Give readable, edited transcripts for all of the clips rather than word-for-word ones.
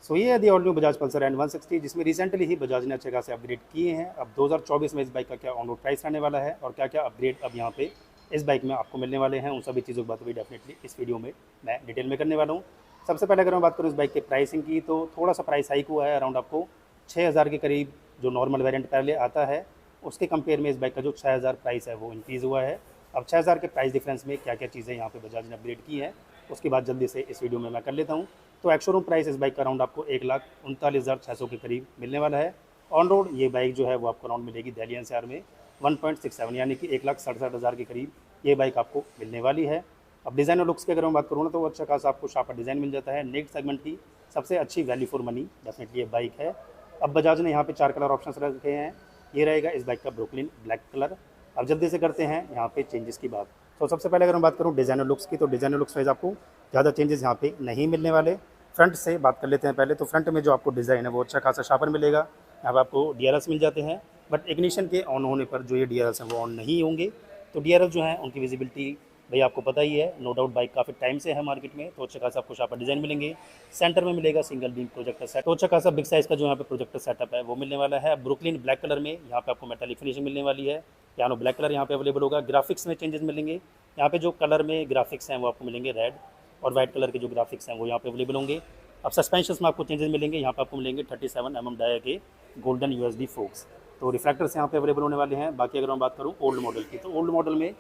सो ये है the all new Bajaj Pulsar N 160, जिसमें रिसेंटली ही बजाज ने अच्छे खासे अपग्रेड किए हैं। अब 2024 में इस बाइक का क्या ऑन रोड प्राइस रहने वाला है और क्या क्या अपग्रेड अब यहाँ पे इस बाइक में आपको मिलने वाले हैं, उन सभी चीज़ों की बात भी डेफिनेटली इस वीडियो में मैं डिटेल में करने वाला हूँ। सबसे पहले अगर मैं बात करूँ इस बाइक के प्राइसिंग की, तो थोड़ा सा प्राइस हाइक हुआ है, अराउंड आपको 6000 के करीब जो नॉर्मल वेरिएंट पहले आता है उसके कंपेयर में इस बाइक का जो 6000 प्राइस है वो इंक्रीज़ हुआ है। अब 6000 के प्राइस डिफरेंस में क्या क्या चीज़ें यहाँ पे बजाज ने अपग्रेड की है उसकी बात जल्दी से इस वीडियो में मैं कर लेता हूँ। तो एक्स शोरूम प्राइस इस बाइक का अराउंड आपको 1,39,600 के करीब मिलने वाला है। ऑन रोड ये बाइक जो है वो आपको अराउंड मिलेगी दिल्ली एनसीआर में 1.67 यानी कि 1,67,000 के करीब ये बाइक आपको मिलने वाली है। अब डिज़ाइन और लुक्स की अगर मैं बात करूँ ना, तो अच्छा खासा आपको शार्पर डिज़ाइन मिल जाता है। नेक्स्ट सेगमेंट की सबसे अच्छी वैल्यू फॉर मनी डेफिनेटली ये बाइक है। अब बजाज ने यहाँ पे 4 कलर ऑप्शंस रखे हैं। ये रहेगा इस बाइक का ब्रुकलिन ब्लैक कलर। अब जल्दी से करते हैं यहाँ पे चेंजेस की बात। तो सबसे पहले अगर मैं बात करूँ डिज़ाइनर लुक्स की, तो डिज़ाइनर लुक्स वाइज आपको ज़्यादा चेंजेस यहाँ पे नहीं मिलने वाले। फ्रंट से बात कर लेते हैं पहले। तो फ्रंट में जो आपको डिज़ाइन है वो अच्छा खासा शार्पर मिलेगा। यहाँ पर आपको DRLs मिल जाते हैं, बट इग्निशन के ऑन होने पर जो ये DRLs हैं वो ऑन नहीं होंगे। तो DRL जो है उनकी विजिबिलिटी भाई आपको पता ही है, नो डाउट बाइक काफ़ी टाइम से है मार्केट में, तो अच्छा खासा आपको शार्पर डिज़ाइन मिलेंगे। सेंटर में मिलेगा सिंगल बीम प्रोजेक्टर सेट, तो अच्छा खासा बिग साइज़ का जो यहाँ पे प्रोजेक्टर सेटअप है वो मिलने वाला है। ब्रुकलिन ब्लैक कलर में यहाँ पे आपको मेटालिक फिनिशिंग मिलने वाली है। पियानो ब्लैक कलर यहाँ पे अवेलेबल होगा। ग्राफिक्स में चेंजेस मिलेंगे। यहाँ पे जो कलर में ग्राफिक्स हैं वो आपको मिलेंगे रेड और वाइट कलर के जो ग्राफिक्स हैं वो यहाँ पे अवेलेबल होंगे। अब सस्पेंशन में आपको चेंजेस मिलेंगे। यहाँ पे आपको मिलेंगे 37 mm डाया के गोल्डन USD फोक्स, तो रिफ्लेक्टर्स यहाँ पे अवेलेबल होने वाले हैं। बाकी अगर मैं बात करूँ ओल्ड मॉडल की, तो ओल्ड मॉडल में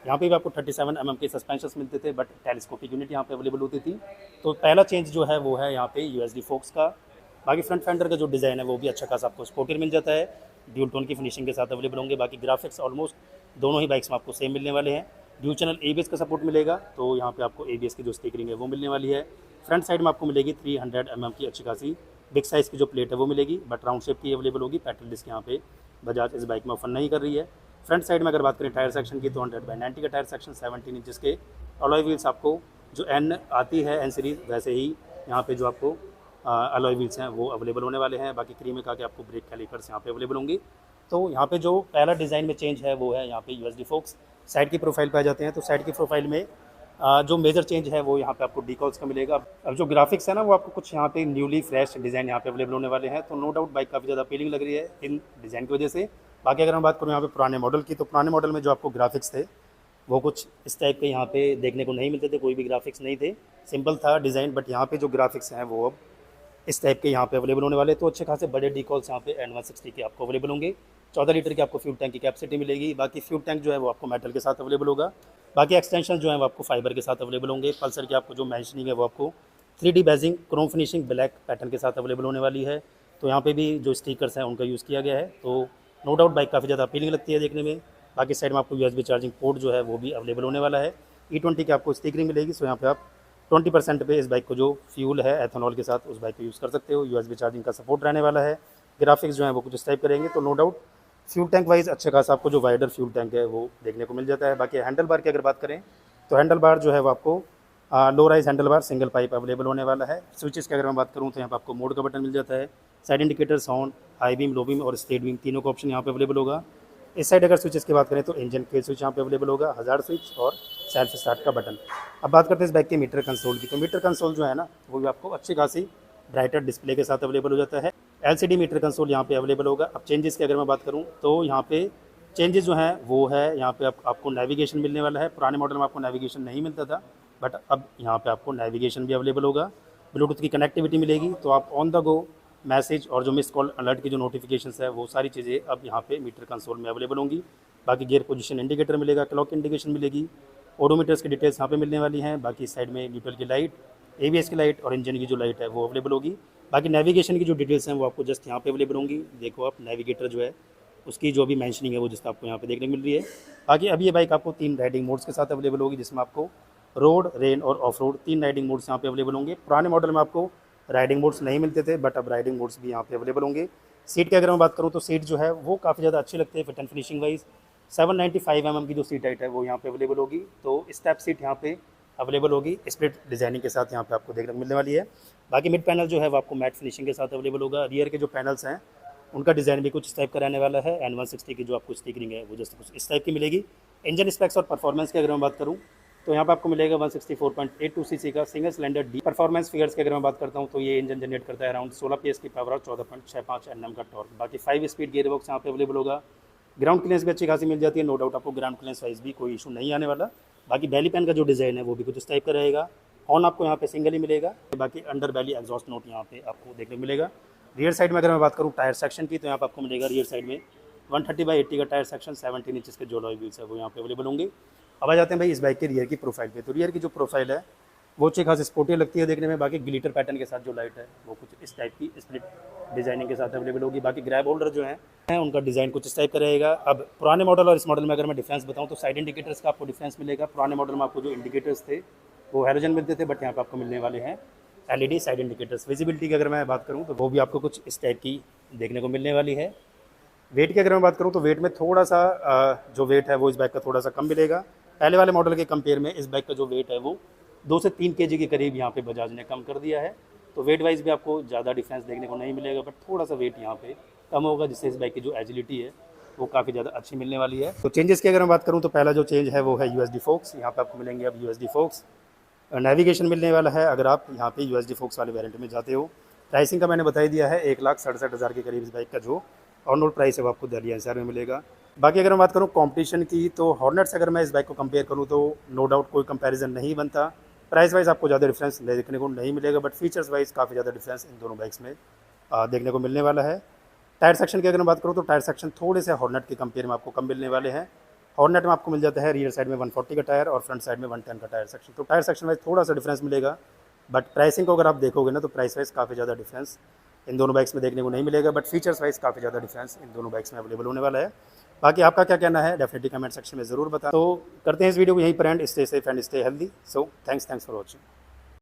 यहाँ पे भी आपको 37 mm के सस्पेंशंस मिलते थे, बट टेलीस्कोपिक यूनिट यहाँ पे अवेलेबल होती थी। तो पहला चेंज जो है वो है यहाँ पे USD फोक्स का। बाकी फ्रंट फेंडर का जो डिज़ाइन है वो भी अच्छा खासा आपको स्पोर्टियर मिल जाता है, ड्यूल टोन की फिनिशिंग के साथ अवेलेबल होंगे। बाकी ग्राफिक्स ऑलमोस्ट दोनों ही बाइक्स में आपको सेम मिलने वाले हैं। ड्यूल चैनल ABS का सपोर्ट मिलेगा, तो यहाँ पे आपको ABS की जो स्टिकरिंग है वो मिलने वाली है। फ्रंट साइड में आपको मिलेगी 300 mm की अच्छी खासी बिग साइज़ की जो प्लेट है वो मिलेगी, बट राउंड शेप की अवेलेबल होगी। पेट्रोल डिस्क यहाँ पे बजाज इस बाइक में ऑफर नहीं कर रही है। फ्रंट साइड में अगर बात करें टायर सेक्शन की, तो 100/90 का टायर सेक्शन, 17 इंचज़ के अलॉय व्हील्स आपको जो N आती है N सीरीज़, वैसे ही यहाँ पे जो आपको अलॉय व्हील्स हैं वो अवेलेबल होने वाले हैं। बाकी क्रीम में कहा कि आपको ब्रेक कैलिपर्स यहाँ पे अवेलेबल होंगी। तो यहाँ पे जो पहला डिज़ाइन में चेंज है वो है यहाँ पे USD फोक्स। साइड की प्रोफाइल पे आ जाते हैं, तो साइड की प्रोफाइल में जो मेजर चेंज है वो यहाँ पे आपको डीकॉल्स का मिलेगा। अब जो ग्राफिक्स है ना वो आपको कुछ यहाँ पे न्यूली फ्रेश डिज़ाइन यहाँ पे अवेलेबल होने वाले हैं, तो नो डाउट बाइक काफ़ी ज़्यादा अपीलिंग लग रही है इन डिज़ाइन की वजह से। बाकी अगर मैं बात करूँ यहाँ पे पुराने मॉडल की, तो पुराने मॉडल में जो आपको ग्राफिक्स थे वो कुछ इस टाइप के यहाँ पे देखने को नहीं मिलते थे, कोई भी ग्राफिक्स नहीं थे, सिंपल था डिज़ाइन। बट यहाँ पे जो ग्राफिक्स हैं वो अब इस टाइप के यहाँ पे अवेलेबल होने वाले, तो अच्छे खासे बड़े डीकॉल्स यहाँ पे N160 के आपको अवेलेबल होंगे। 14 लीटर की आपको फ्यूल टैंक की कैपेसिटी मिलेगी। बाकी फ्यूल टैंक जो है वो आपको मेटल के साथ अवेलेबल होगा। बाकी एक्सटेंशन जो है वो आपको फाइबर के साथ अवेलेबल होंगे। पल्सर की आपको जो मैचिंग है वो आपको 3D badging Chrome finishing black pattern के साथ अवेलेबल होने वाली है। तो यहाँ पे भी जो स्टिकर्स हैं उनका यूज़ किया गया है, तो नो डाउट बाइक काफ़ी ज़्यादा अपीलिंग लगती है देखने में। बाकी साइड में आपको USB चार्जिंग पोर्ट जो है वो भी अवेलेबल होने वाला है। E20 की आपको स्टिकरिंग मिलेगी। सो यहाँ पे आप 20% पे इस बाइक को जो फ्यूल है एथेनॉल के साथ उस बाइक को यूज़ कर सकते हो। USB चार्जिंग का सपोर्ट रहने वाला है। ग्राफिक्स जो है वो कुछ इस टाइप करेंगे, तो no doubt fuel tank wise अच्छे खासा आपको जो वाइडर फ्यूल टैंक है वो देखने को मिल जाता है। बाकी हैंडल बार की अगर बात करें, तो हैंडल बार जो है वो आपको low rise handle bar single pipe available होने वाला है। स्विचेस की अगर मैं बात करूँ, तो यहाँ पर आपको मोड का बटन मिल जाता है। Side indicator, sound, high beam, low beam और स्टेट बीम तीनों का ऑप्शन यहाँ पे अवेलेबल होगा। इस साइड अगर स्विचेस की बात करें, तो इंजन के स्विच यहाँ पे अवेलेबल होगा, हज़ार स्विच और सेल्फ स्टार्ट का बटन। अब बात करते हैं इस बाइक के मीटर कंसोल की, तो मीटर कंसोल जो है ना वो भी आपको अच्छी खासी ब्राइटर डिस्प्ले के साथ अवेलेबल हो जाता है। LCD मीटर कंसोल यहाँ पे अवेलेबल होगा। अब चेंजेस की अगर मैं बात करूँ, तो यहाँ पे चेंजेस जो हैं वो है यहाँ पे आपको नेविगेशन मिलने वाला है। पुराने मॉडल में आपको नेविगेशन नहीं मिलता था, बट अब यहाँ पे आपको नेविगेशन भी अवेलेबल होगा। ब्लूटूथ की कनेक्टिविटी मिलेगी, तो आप ऑन द गो मैसेज और जो मिस कॉल अलर्ट की जो नोटिफिकेशंस है वो सारी चीज़ें अब यहाँ पे मीटर कंसोल में अवेलेबल होंगी। बाकी गियर पोजीशन इंडिकेटर मिलेगा, क्लॉक इंडिकेशन मिलेगी, ओडोमीटर्स की डिटेल्स यहाँ पे मिलने वाली हैं। बाकी साइड में न्यूट्रल की लाइट, ABS की लाइट और इंजन की जो लाइट है वो अवेलेबल होगी। बाकी नेविगेशन की जो डिटेल्स हैं वो आपको जस्ट यहाँ पे अवेलेबल होंगी। देखो आप नेविगेटर जो है उसकी जो भी मेंशनिंग है वो जस्ट आपको यहाँ पे देखने को मिल रही है। बाकी अब ये बाइक आपको 3 राइडिंग मोड्स के साथ अवेलेबल होगी, जिसमें आपको रोड, रेन और ऑफ रोड 3 राइडिंग मोड्स यहाँ पे अवेलेबल होंगे। पुराने मॉडल में आपको राइडिंग मोड्स नहीं मिलते थे, बट अब राइडिंग मोड्स भी यहाँ पे अवेलेबल होंगे। सीट की अगर मैं बात करूँ, तो सीट जो है वो काफ़ी ज़्यादा अच्छी लगती है fit and finishing wise. 795 mm की जो सीट हाइट है वो यहाँ पे अवेलेबल होगी, तो स्टेप सीट यहाँ पे अवेलेबल होगी। स्प्लिट डिज़ाइनिंग के साथ यहाँ पे आपको देखने को मिलने वाली है। बाकी मिड पैनल जो है वो आपको मैट फिनिशिंग के साथ अवेलेबल होगा। रियर के जो पैनल्स हैं उनका डिज़ाइन भी कुछ इस टाइप का रहने वाला है। N160 की जो आपको स्टिकरिंग है वो जस्ट कुछ इस टाइप की मिलेगी। इंजन स्पेक्स और परफॉर्मेंस की अगर मैं बात करूँ, तो यहाँ पे आपको मिलेगा 164.82 सीसी का single cylinder D. Performance figures की अगर मैं बात करता हूँ तो ये इंजन जनरेट करता है अराउंड 16 PS की पावर और 14.65 Nm का टॉर्क। बाकी 5 स्पीड गियर बॉक्स यहाँ पे अवेलेबल होगा। ग्राउंड क्लियरेंस भी अच्छी खासी मिल जाती है, नो डाउट आपको ग्राउंड क्लियरेंस वाइज भी कोई इशू नहीं आने वाला। बाकी बैली पैन का जो डिज़ाइन है वो भी कुछ इस टाइप का रहेगा। हॉर्न आपको यहाँ पे सिंगल ही मिलेगा। बाकी अंडर बैली एग्जॉस्ट नोट यहाँ पे आपको देखने को मिलेगा। रियर साइड में अगर मैं बात करूँ टायर सेक्शन की, तो यहाँ पे आपको मिलेगा रियर साइड में 130/80 का टायर सेक्शन, 17 इंचेस के जो अलॉय व्हील्स है वो यहाँ पे अवेलेबल होंगे। अब आ जाते हैं भाई इस बाइक के रियर की प्रोफाइल पे। तो रियर की जो प्रोफाइल है वो अच्छी खासी स्पोर्टी लगती है देखने में। बाकी ग्लिटर पैटर्न के साथ जो लाइट है वो कुछ इस टाइप की स्प्लिट डिजाइनिंग के साथ अवेलेबल होगी। बाकी ग्रैब होल्डर जो है उनका डिज़ाइन कुछ इस टाइप का रहेगा। अब पुराने मॉडल और इस मॉडल में अगर मैं डिफरेंस बताऊँ तो साइड इंडिकेटर्स का आपको डिफरेंस मिलेगा। पुराने मॉडल में आपको जो इंडिकेटर्स थे वो हैलोजन मिलते थे, बट यहाँ पे आपको मिलने वाले हैं LED साइड इंडिकेटर्स। विजिबिलिटी की अगर मैं बात करूँ तो वो भी आपको कुछ इस टाइप की देखने को मिलने वाली है। वेट की अगर मैं बात करूँ तो वेट में थोड़ा सा जो वेट है वो इस बाइक का थोड़ा सा कम मिलेगा। पहले वाले मॉडल के कंपेयर में इस बाइक का जो वेट है वो 2 से 3 kg के करीब यहाँ पे बजाज ने कम कर दिया है। तो वेट वाइज भी आपको ज़्यादा डिफरेंस देखने को नहीं मिलेगा, बट थोड़ा सा वेट यहाँ पे कम होगा, जिससे इस बाइक की जो एजिलिटी है वो काफ़ी ज़्यादा अच्छी मिलने वाली है। तो चेंजेस की अगर मैं बात करूँ तो पहला जो चेंज है वो है USD फोक्स। यहाँ पे आपको मिलेंगे अब USD फोक्स। नेविगेशन मिलने वाला है अगर आप यहाँ पे USD फोक्स वाले वेरिएंट में जाते हो। प्राइसिंग का मैंने बता ही दिया है, 1,67,000 के करीब इस बाइक का जो ऑन रोड प्राइस है वो आपको दिल्ली NCR में मिलेगा। बाकी अगर मैं बात करूँ कंपटीशन की, तो हॉर्नेट से अगर मैं इस बाइक को कंपेयर करूँ तो नो डाउट कोई कंपैरिजन नहीं बनता। प्राइस वाइज आपको ज़्यादा डिफरेंस देखने को नहीं मिलेगा, बट फीचर्स वाइज काफ़ी ज़्यादा डिफरेंस इन दोनों बाइक्स में देखने को मिलने वाला है। टायर सेक्शन की अगर मैं बात करूँ तो टायर सेक्शन थोड़े से हॉर्नेट के कंपेयर में आपको कम मिलने वाले हैं। हॉर्नेट में आपको मिल जाता है रियर साइड में 140 का टायर और फ्रंट साइड में 110 का टायर सेक्शन। तो टायर सेक्शन वाइज थोड़ा सा डिफरेंस मिलेगा, बट प्राइसिंग को अगर आप देखोगे ना तो प्राइस वाइज काफ़ी ज़्यादा डिफरेंस इन दोनों बाइक्स में देखने को नहीं मिलेगा, बट फीचर्स वाइज काफ़ी ज़्यादा डिफरेंस इन दोनों बाइक्स में अवेलेबल होने वाला है। बाकी आपका क्या कहना है डेफिनेटली कमेंट सेक्शन में ज़रूर बताएं। तो करते हैं इस वीडियो को यहीं पर and. Stay safe and stay healthy. So thanks for watching.